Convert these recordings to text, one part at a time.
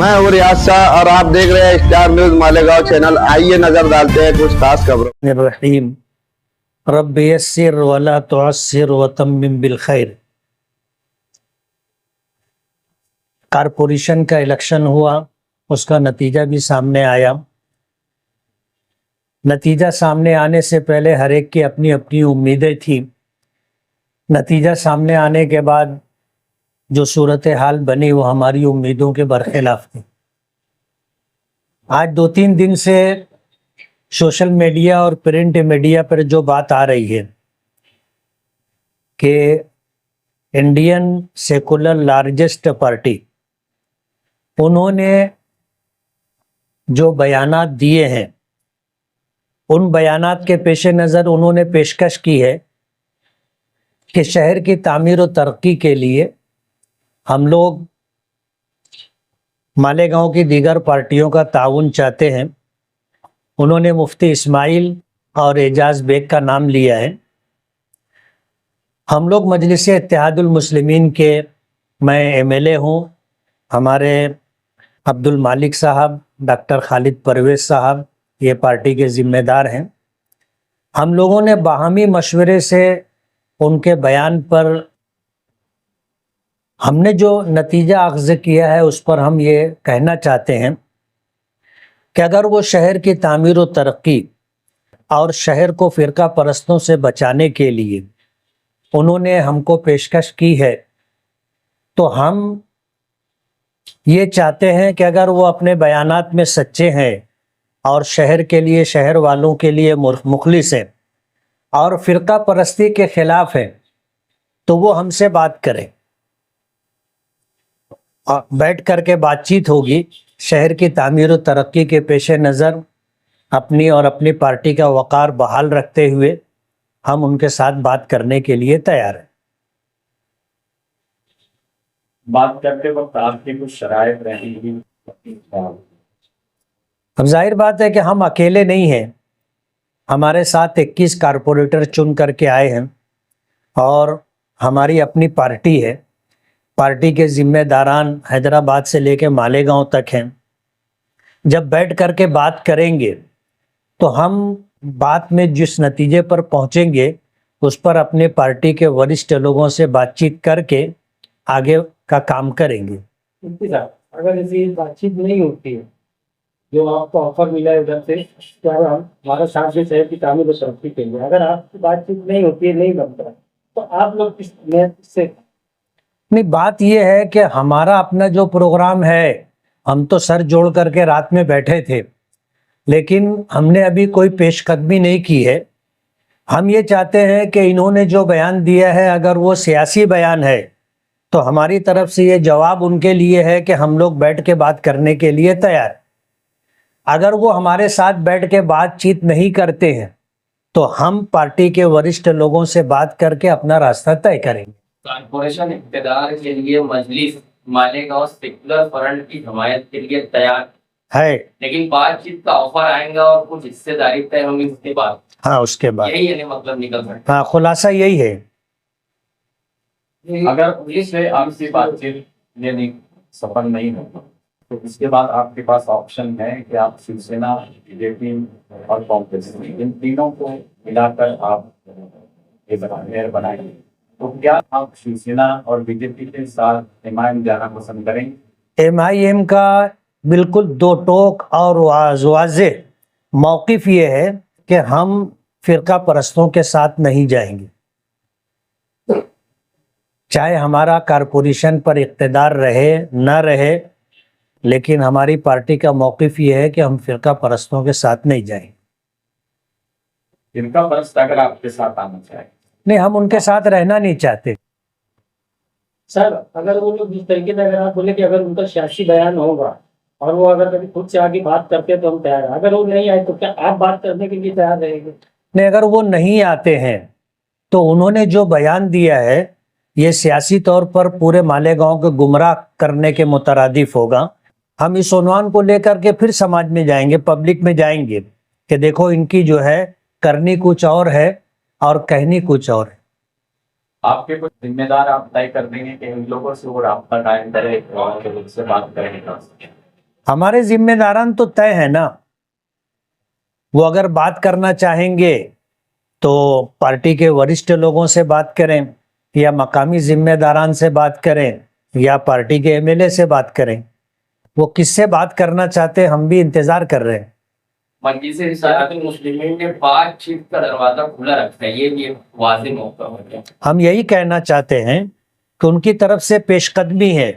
میں ہوں ریاض شاہ اور آپ دیکھ رہے ہیں اسٹار نیوز مالیگاؤں چینل. آئیے نظر ڈالتے ہیں کچھ خاص خبروں. الرحیم رب یسر ولا تعسر وتمم بالخیر. کارپوریشن کا الیکشن ہوا، اس کا نتیجہ بھی سامنے آیا. نتیجہ سامنے آنے سے پہلے ہر ایک کی اپنی اپنی امیدیں تھیں. نتیجہ سامنے آنے کے بعد جو صورتحال بنی وہ ہماری امیدوں کے برخلاف تھی. آج 2-3 دن سے سوشل میڈیا اور پرنٹ میڈیا پر جو بات آ رہی ہے کہ انڈین سیکولر لارجسٹ پارٹی، انہوں نے جو بیانات دیے ہیں، ان بیانات کے پیش نظر انہوں نے پیشکش کی ہے کہ شہر کی تعمیر و ترقی کے لیے ہم لوگ مالیگاؤں کی دیگر پارٹیوں کا تعاون چاہتے ہیں. انہوں نے مفتی اسماعیل اور اعجاز بیگ کا نام لیا ہے. ہم لوگ مجلس اتحاد المسلمین کے، میں MLA ہوں، ہمارے عبد المالک صاحب، ڈاکٹر خالد پرویز صاحب یہ پارٹی کے ذمہ دار ہیں. ہم لوگوں نے باہمی مشورے سے ان کے بیان پر ہم نے جو نتیجہ اخذ کیا ہے اس پر ہم یہ کہنا چاہتے ہیں کہ اگر وہ شہر کی تعمیر و ترقی اور شہر کو فرقہ پرستوں سے بچانے کے لیے انہوں نے ہم کو پیشکش کی ہے، تو ہم یہ چاہتے ہیں کہ اگر وہ اپنے بیانات میں سچے ہیں اور شہر کے لیے، شہر والوں کے لیے مخلص ہیں اور فرقہ پرستی کے خلاف ہیں، تو وہ ہم سے بات کریں. بیٹھ کر کے بات چیت ہوگی. شہر کی تعمیر و ترقی کے پیش نظر اپنی اور اپنی پارٹی کا وقار بحال رکھتے ہوئے ہم ان کے ساتھ بات کرنے کے لیے تیار ہیں. بات کرتے وقت آپ کی کچھ شرائط رہیں گی؟ اب ظاہر بات ہے کہ ہم اکیلے نہیں ہیں. ہمارے ساتھ 21 کارپوریٹر چن کر کے آئے ہیں اور ہماری اپنی پارٹی ہے. پارٹی کے ذمہ داران حیدرآباد سے لے کے مالیگاؤں تک ہیں. جب بیٹھ کر کے بات کریں گے تو ہم بات میں جس نتیجے پر پہنچیں گے اس پر اپنے پارٹی کے وریشٹھ لوگوں سے بات چیت کر کے آگے کا کام کریں گے. اگر ایسی بات چیت نہیں ہوتی ہے، جو آپ کو آفر ملا ہے ادھر سے کہ ہمارا ساتھ بھی شہر کی تعمیر و ترقی کے لیے، اگر آپ کی بات چیت نہیں ہوتی ہے، نہیں بنتا ہے، تو آپ لوگ کس سے؟ نہیں، بات یہ ہے کہ ہمارا اپنا جو پروگرام ہے، ہم تو سر جوڑ کر کے رات میں بیٹھے تھے، لیکن ہم نے ابھی کوئی پیش قدمی نہیں کی ہے. ہم یہ چاہتے ہیں کہ انہوں نے جو بیان دیا ہے اگر وہ سیاسی بیان ہے تو ہماری طرف سے یہ جواب ان کے لیے ہے کہ ہم لوگ بیٹھ کے بات کرنے کے لیے تیار. اگر وہ ہمارے ساتھ بیٹھ کے بات چیت نہیں کرتے ہیں تو ہم پارٹی کے وریشٹھ لوگوں سے بات کر کے اپنا راستہ طے کریں گے. کارپوریشن اقتدار کے لیے مجلس مالیگاؤں سیکولر فرنٹ کی حمایت کے لیے تیار ہے، لیکن بات چیت کا آفر آئے گا اور کچھ حصے داری طے ہوں گی اس کے بعد. ہاں، اس کے بعد یہی ہے مطلب نکل سکتا. ہاں، خلاصہ یہی ہے. اگر پولیس سے آپ کی بات چیت یہ نہیں سفل نہیں ہوگا تو اس کے بعد آپ کے پاس آپشن ہے کہ آپ شیو سینا، BJP اور کانگریس ان تینوں کو ملا کر آپ یہ میئر بنائیں گے. تو کیا آپ شیو سینا اور BJP کے ساتھ MIM جانا پسند کریں گے؟ MIM کا بالکل دو ٹوک اور واضح موقف یہ ہے کہ ہم فرقہ پرستوں کے ساتھ نہیں جائیں گے. چاہے ہمارا کارپوریشن پر اقتدار رہے نہ رہے، لیکن ہماری پارٹی کا موقف یہ ہے کہ ہم فرقہ پرستوں کے ساتھ نہیں جائیں گے. فرقہ پرست اگر آپ کے ساتھ آنا چاہیں؟ نہیں، ہم ان کے ساتھ رہنا نہیں چاہتے. سر اگر وہ لوگ جس طریقے سے، اگر آپ بولے کہ اگر ان کا سیاسی بیان ہوگا اور وہ اگر کبھی خود سے آگے بات کرتے ہیں تو ہم تیار ہیں. اگر وہ نہیں آئے تو کیا آپ بات کرنے کے لیے تیار رہیں گے؟ نہیں، اگر وہ نہیں آتے ہیں تو انہوں نے جو بیان دیا ہے یہ سیاسی طور پر پورے مالیگاؤں کو گمراہ کرنے کے مترادف ہوگا. ہم اس عنوان کو لے کر کے پھر سماج میں جائیں گے، پبلک میں جائیں گے کہ دیکھو ان کی جو ہے کرنی کچھ اور ہے اور کہنی کچھ اور ہے. آپ کے کچھ ذمہ دار آپ طے کر دیں گے کہ ان لوگوں سے وہ رابطہ قائم کرے اور ان سے بات کریں گے. ہمارے ذمہ داران تو طے ہے نا. وہ اگر بات کرنا چاہیں گے تو پارٹی کے وریشٹھ لوگوں سے بات کریں, یا مقامی ذمہ داران سے بات کریں, یا پارٹی کے ایم ایل اے سے بات کریں. وہ کس سے بات کرنا چاہتے ہیں, ہم بھی انتظار کر رہے ہیں. مجلس اتحاد المسلمین نے بات چیت کا دروازہ کھلا رکھا ہے, یہ بھی ایک واضح موقع ہو گیا. ہم یہی کہنا چاہتے ہیں کہ ان کی طرف سے پیش قدمی ہے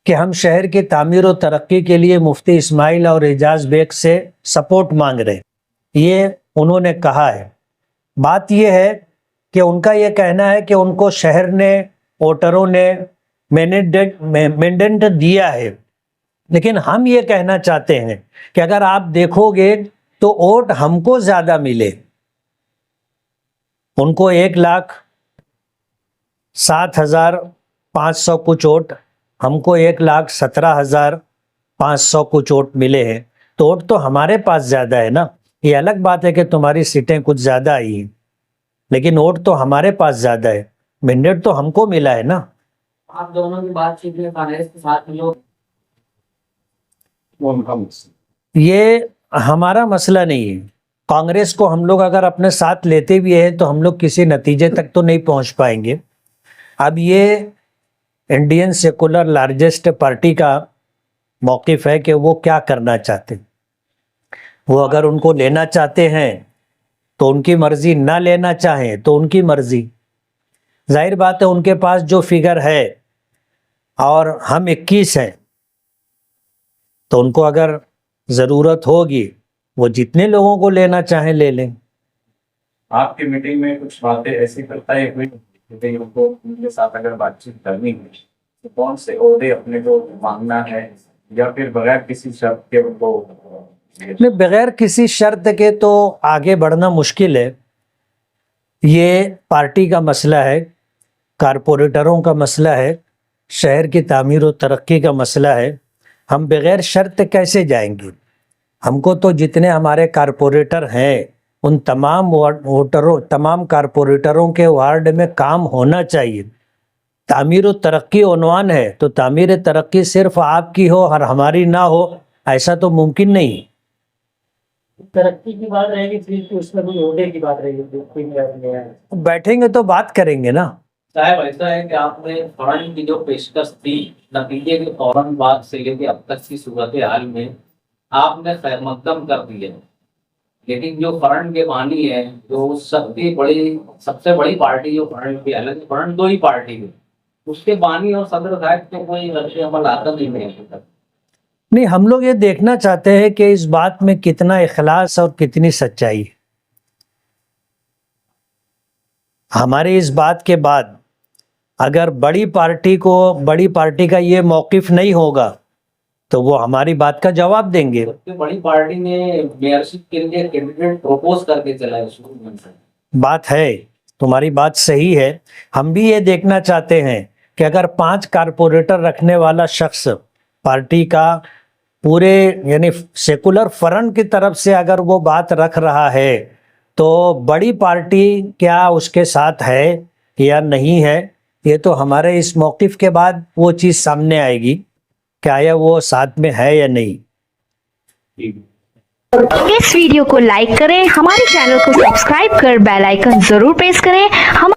کہ ہم شہر کی تعمیر و ترقی کے لیے مفتی اسماعیل اور اعجاز بیگ سے سپورٹ مانگ رہے ہیں. یہ انہوں نے کہا ہے. بات یہ ہے کہ ان کا یہ کہنا ہے کہ ان کو شہر نے, ووٹروں نے مینڈیٹ دیا ہے, لیکن ہم یہ کہنا چاہتے ہیں کہ اگر آپ دیکھو گے تو ووٹ ہم کو زیادہ ملے. ان کو 1,07,500 کچھ ووٹ, ہم کو 1,17,500 کچھ ووٹ ملے ہیں. تو ووٹ تو ہمارے پاس زیادہ ہے نا. یہ الگ بات ہے کہ تمہاری سیٹیں کچھ زیادہ آئی ہیں, لیکن ووٹ تو ہمارے پاس زیادہ ہے, مینڈیٹ تو ہم کو ملا ہے نا. آپ دونوں کی بات چیت میں کانگریس کے ساتھ لوگ, یہ ہمارا مسئلہ نہیں ہے. کانگریس کو ہم لوگ اگر اپنے ساتھ لیتے بھی ہیں تو ہم لوگ کسی نتیجے تک تو نہیں پہنچ پائیں گے. اب یہ انڈین سیکولر لارجسٹ پارٹی کا موقف ہے کہ وہ کیا کرنا چاہتے ہیں. وہ اگر ان کو لینا چاہتے ہیں تو ان کی مرضی, نہ لینا چاہیں تو ان کی مرضی. ظاہر بات ہے ان کے پاس جو فگر ہے اور ہم 21 ہیں, تو ان کو اگر ضرورت ہوگی وہ جتنے لوگوں کو لینا چاہیں لے لیں. آپ کی میٹنگ میں کچھ باتیں ایسی کرتا ہے ہوئی کہ ان کو ان کے ساتھ اگر بات چیت کرنی ہے تو کون سے عہدے اپنے کو مانگنا ہے, یا پھر بغیر کسی شرط کے ان کو؟ نہیں, بغیر کسی شرط کے تو آگے بڑھنا مشکل ہے. یہ پارٹی کا مسئلہ ہے, کارپوریٹروں کا مسئلہ ہے, شہر کی تعمیر و ترقی کا مسئلہ ہے. ہم بغیر شرط کیسے جائیں گے؟ ہم کو تو جتنے ہمارے کارپوریٹر ہیں ان تمام کارپوریٹروں کے وارڈ میں کام ہونا چاہیے. تعمیر و ترقی عنوان ہے تو تعمیر ترقی صرف آپ کی ہو اور ہماری نہ ہو, ایسا تو ممکن نہیں. ترقی کی بات رہے گی پھر اس میں کوئی عہدے کی بات رہے گی. بیٹھیں گے تو بات کریں گے نا. صاحب ایسا ہے کہ آپ نے فرنٹ کی جو پیشکش تھی, نتیجے کے فوراً بعد سے لے کے اب تک کی صورتحال میں آپ نے خیر مقدم کر دی ہے, لیکن جو فرنٹ کے بانی ہے, جو سب سے بڑی پارٹی جو فرنٹ کی, الگ فرنٹ دو ہی پارٹی ہے, اس کے بانی اور صدر صاحب تو کوئی رد عمل آتا نہیں ہے ابھی تک. نہیں, ہم لوگ یہ دیکھنا چاہتے ہیں کہ اس بات میں کتنا اخلاص اور کتنی سچائی ہے. ہماری اس بات کے بعد اگر بڑی پارٹی کا یہ موقف نہیں ہوگا تو وہ ہماری بات کا جواب دیں گے. سب سے بڑی پارٹی نے میئرشپ کے لیے کینڈیڈیٹ پروپوز کر کے چلا ہے شروع میں سے. بات ہے, تمہاری بات صحیح ہے. ہم بھی یہ دیکھنا چاہتے ہیں کہ اگر 5 کارپوریٹر رکھنے والا شخص پارٹی کا پورے یعنی سیکولر فرنٹ کی طرف سے اگر وہ بات رکھ رہا ہے تو بڑی پارٹی کیا اس کے ساتھ ہے یا نہیں ہے, یہ تو ہمارے اس موقف کے بعد وہ چیز سامنے آئے گی کہ آیا وہ ساتھ میں ہے یا نہیں. اس ویڈیو کو لائک کریں, ہمارے چینل کو سبسکرائب کر بیل آئیکن ضرور پریس کریں. ہم